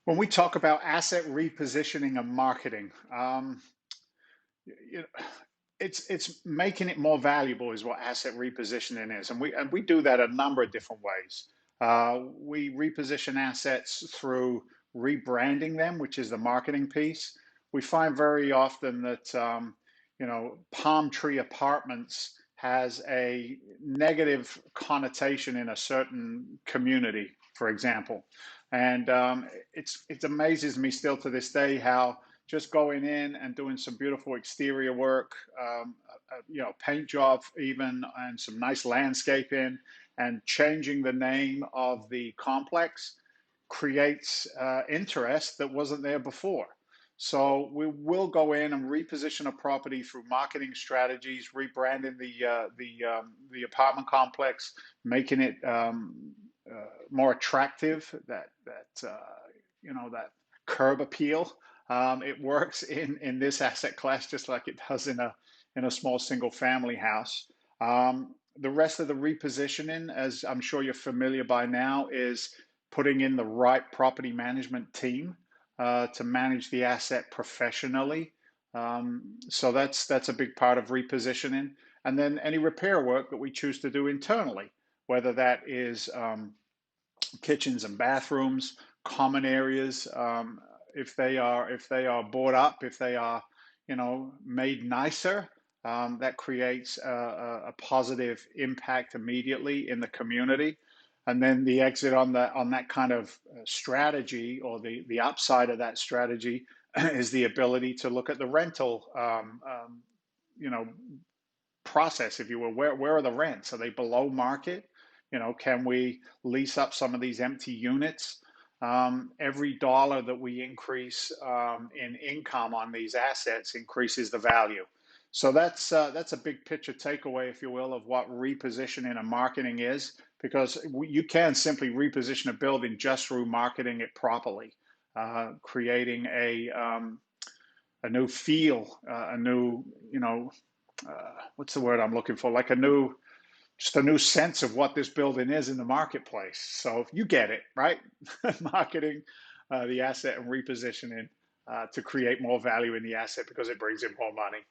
When we talk about asset repositioning and marketing, you know, it's making it more valuable is what asset repositioning is, and we do that a number of different ways. We reposition assets through rebranding them, which is the marketing piece. We find very often that Palm Tree Apartments has a negative connotation in a certain community, for example, and it amazes me still to this day how just going in and doing some beautiful exterior work, paint job even, and some nice landscaping, and changing the name of the complex creates interest that wasn't there before. So we will go in and reposition a property through marketing strategies, rebranding the apartment complex, making it more attractive. That curb appeal. It works in this asset class just like it does in a small single family house. The rest of the repositioning, as I'm sure you're familiar by now, is putting in the right property management team to manage the asset professionally. So that's a big part of repositioning. And then any repair work that we choose to do internally, whether that is kitchens and bathrooms, common areas, if they are bought up, if they are made nicer, that creates a positive impact immediately in the community. And then the exit on that kind of strategy, or the upside of that strategy, is the ability to look at the rental you know process, if you will. Where are the rents? Are they below market? Can we lease up some of these empty units? Every dollar that we increase in income on these assets increases the value. So that's a big picture takeaway, if you will, of what repositioning and marketing is, because you can simply reposition a building just through marketing it properly, creating a new feel, a new, what's the word I'm looking for? Like just a new sense of what this building is in the marketplace. So you get it, right? Marketing the asset and repositioning to create more value in the asset because it brings in more money.